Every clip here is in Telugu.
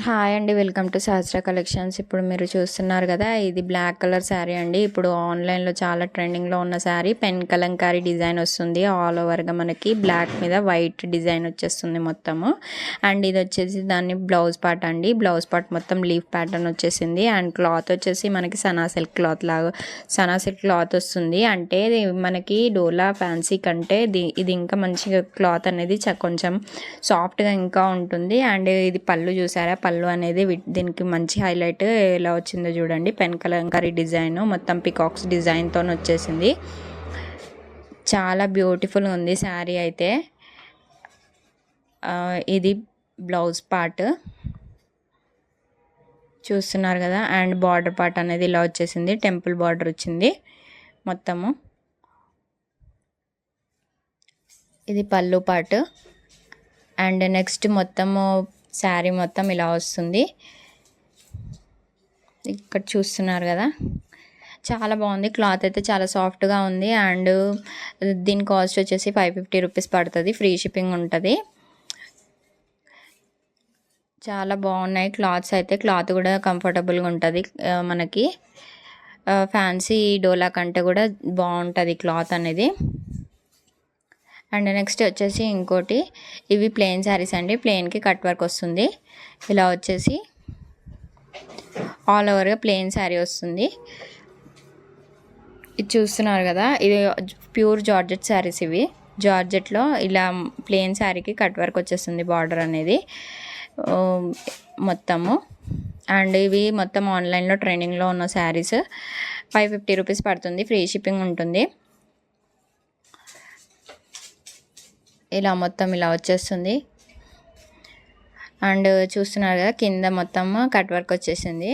హాయ్ అండి, వెల్కమ్ టు సహస్ర కలెక్షన్స్. ఇప్పుడు మీరు చూస్తున్నారు కదా, ఇది బ్లాక్ కలర్ శారీ అండి. ఇప్పుడు ఆన్లైన్లో చాలా ట్రెండింగ్లో ఉన్న శారీ. పెన్ కలంకారీ డిజైన్ వస్తుంది. ఆల్ ఓవర్గా మనకి బ్లాక్ మీద వైట్ డిజైన్ వచ్చేస్తుంది మొత్తము. అండ్ ఇది వచ్చేసి దాన్ని బ్లౌజ్ పార్ట్ అండి. బ్లౌజ్ పార్ట్ మొత్తం లీఫ్ ప్యాటర్న్ వచ్చేసింది. అండ్ క్లాత్ వచ్చేసి మనకి సనా సిల్క్ క్లాత్ లాగా సనా సిల్క్ క్లాత్ వస్తుంది. అంటే మనకి డోలా ఫ్యాన్సీ కంటే ఇది ఇంకా మంచిగా క్లాత్ అనేది కొంచెం సాఫ్ట్గా ఇంకా ఉంటుంది. అండ్ ఇది పళ్ళు చూసారా, పళ్ళు అనేది దీనికి మంచి హైలైట్ ఎలా వచ్చిందో చూడండి. పెన్ కలంకారీ డిజైన్ మొత్తం పికాక్స్ డిజైన్తో వచ్చేసింది. చాలా బ్యూటిఫుల్గా ఉంది శారీ అయితే. ఇది బ్లౌజ్ పార్ట్ చూస్తున్నారు కదా. అండ్ బార్డర్ పార్ట్ అనేది ఇలా వచ్చేసింది. టెంపుల్ బార్డర్ వచ్చింది మొత్తము. ఇది పళ్ళు పార్ట్. అండ్ నెక్స్ట్ మొత్తము శారీ మొత్తం ఇలా వస్తుంది. ఇక్కడ చూస్తున్నారు కదా, చాలా బాగుంది. క్లాత్ అయితే చాలా సాఫ్ట్గా ఉంది. అండ్ దీని కాస్ట్ వచ్చేసి 550 రూపీస్ పడుతుంది. ఫ్రీ షిప్పింగ్ ఉంటుంది. చాలా బాగున్నాయి క్లాత్స్ అయితే. క్లాత్ కూడా కంఫర్టబుల్గా ఉంటుంది మనకి. ఫ్యాన్సీ డోలా కంటే కూడా బాగుంటుంది క్లాత్ అనేది. అండ్ నెక్స్ట్ వచ్చేసి ఇంకోటి, ఇవి ప్లెయిన్ శారీస్ అండి. ప్లెయిన్కి కట్ వర్క్ వస్తుంది. ఇలా వచ్చేసి ఆల్ ఓవర్గా ప్లెయిన్ శారీ వస్తుంది. ఇది చూస్తున్నారు కదా, ఇది ప్యూర్ జార్జెట్ శారీస్. ఇవి జార్జెట్లో ఇలా ప్లెయిన్ శారీకి కట్ వర్క్ వచ్చేస్తుంది బార్డర్ అనేది మొత్తము. అండ్ ఇవి మొత్తం ఆన్లైన్లో ట్రెండింగ్లో ఉన్న శారీస్. 550 రూపీస్ పడుతుంది. ఫ్రీ షిప్పింగ్ ఉంటుంది. ఇలా మొత్తం ఇలా వచ్చేస్తుంది. అండ్ చూస్తున్నారు కదా, కింద మొత్తం కట్ వర్క్ వచ్చేసింది.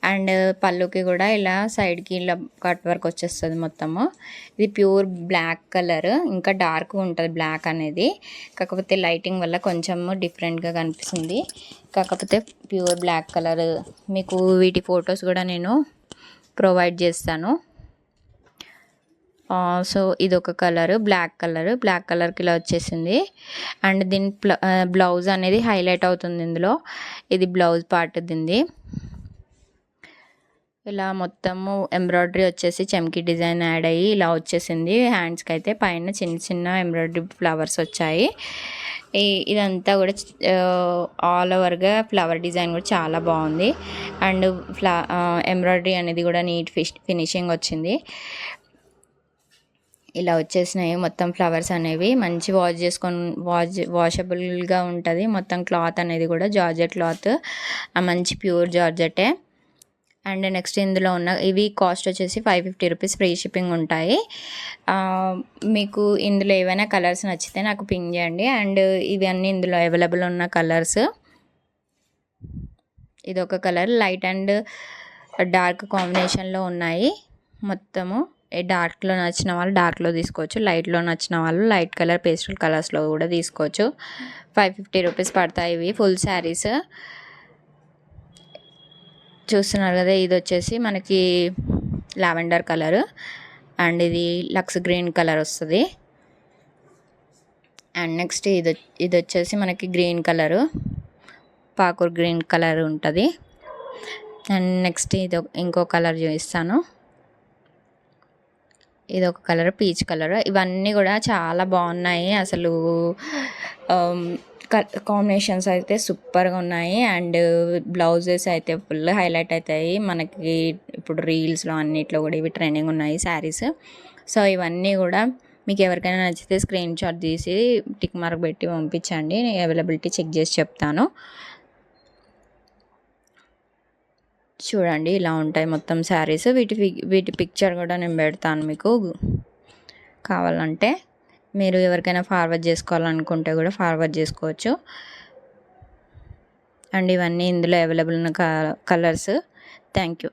అండ్ పళ్ళుకి కూడా ఇలా సైడ్కి ఇలా కట్ వర్క్ వచ్చేస్తుంది మొత్తము. ఇది ప్యూర్ బ్లాక్ కలర్. ఇంకా డార్క్గా ఉంటుంది బ్లాక్ అనేది. కాకపోతే లైటింగ్ వల్ల కొంచెం డిఫరెంట్గా కనిపిస్తుంది. కాకపోతే ప్యూర్ బ్లాక్ కలర్. మీకు వీటి ఫొటోస్ కూడా నేను ప్రొవైడ్ చేస్తాను. సో ఇది ఒక కలర్, బ్లాక్ కలర్కి ఇలా వచ్చేసింది. అండ్ దీని బ్లౌజ్ అనేది హైలైట్ అవుతుంది ఇందులో. ఇది బ్లౌజ్ పార్ట్ దీనిది. ఇలా మొత్తము ఎంబ్రాయిడరీ వచ్చేసి చెమ్కి డిజైన్ యాడ్ అయ్యి ఇలా వచ్చేసింది. హ్యాండ్స్కి అయితే పైన చిన్న చిన్న ఎంబ్రాయిడరీ ఫ్లవర్స్ వచ్చాయి. ఇదంతా కూడా ఆల్ ఓవర్గా ఫ్లవర్ డిజైన్ కూడా చాలా బాగుంది. అండ్ ఎంబ్రాయిడరీ అనేది కూడా నీట్ ఫినిషింగ్ వచ్చింది. ఇలా వచ్చేసినాయి మొత్తం ఫ్లవర్స్ అనేవి. మంచి వాషబుల్గా ఉంటుంది మొత్తం. క్లాత్ అనేది కూడా జార్జెట్ క్లాత్, మంచి ప్యూర్ జార్జెటే. అండ్ నెక్స్ట్ ఇందులో ఉన్న ఇవి కాస్ట్ వచ్చేసి 550 రూపీస్. ఫ్రీ షిప్పింగ్ ఉంటాయి. మీకు ఇందులో ఏవైనా కలర్స్ నచ్చితే నాకు పింగ్ చేయండి. అండ్ ఇవన్నీ ఇందులో అవైలబుల్ ఉన్న కలర్స్. ఇదొక కలర్ లైట్ అండ్ డార్క్ కాంబినేషన్లో ఉన్నాయి మొత్తము. డార్క్లో నచ్చిన వాళ్ళు డార్క్లో తీసుకోవచ్చు. లైట్లో నచ్చిన వాళ్ళు లైట్ కలర్ పేస్టల్ కలర్స్లో కూడా తీసుకోవచ్చు. 550 రూపీస్ పడతాయి ఇవి ఫుల్ శారీస్. చూస్తున్నారు కదా, ఇది వచ్చేసి మనకి లావెండర్ కలర్. అండ్ ఇది లక్స్ గ్రీన్ కలర్ వస్తుంది. అండ్ నెక్స్ట్ ఇది వచ్చేసి మనకి green colour, Pakur green colour ఉంటుంది. అండ్ నెక్స్ట్ ఇది ఇంకో కలర్ చూపిస్తాను. ఇది ఒక కలర్, పీచ్ కలర్. ఇవన్నీ కూడా చాలా బాగున్నాయి అసలు. కాంబినేషన్స్ అయితే సూపర్గా ఉన్నాయి. అండ్ బ్లౌజెస్ అయితే ఫుల్ హైలైట్ అవుతాయి మనకి. ఇప్పుడు రీల్స్లో అన్నిట్లో కూడా ఇవి ట్రెండింగ్ ఉన్నాయి శారీస్. సో ఇవన్నీ కూడా మీకు ఎవరికైనా నచ్చితే స్క్రీన్ షాట్ తీసి టిక్ మార్క్ పెట్టి పంపించండి. నేను అవైలబిలిటీ చెక్ చేసి చెప్తాను. చూడండి ఇలా ఉంటాయి మొత్తం శారీస్. వీటి పిక్చర్ కూడా నేను పెడతాను మీకు కావాలంటే. మీరు ఎవరికైనా ఫార్వర్డ్ చేసుకోవాలనుకుంటే కూడా ఫార్వర్డ్ చేసుకోవచ్చు. అండ్ ఇవన్నీ ఇందులో అవైలబుల్ ఉన్న కలర్స్. Thank you.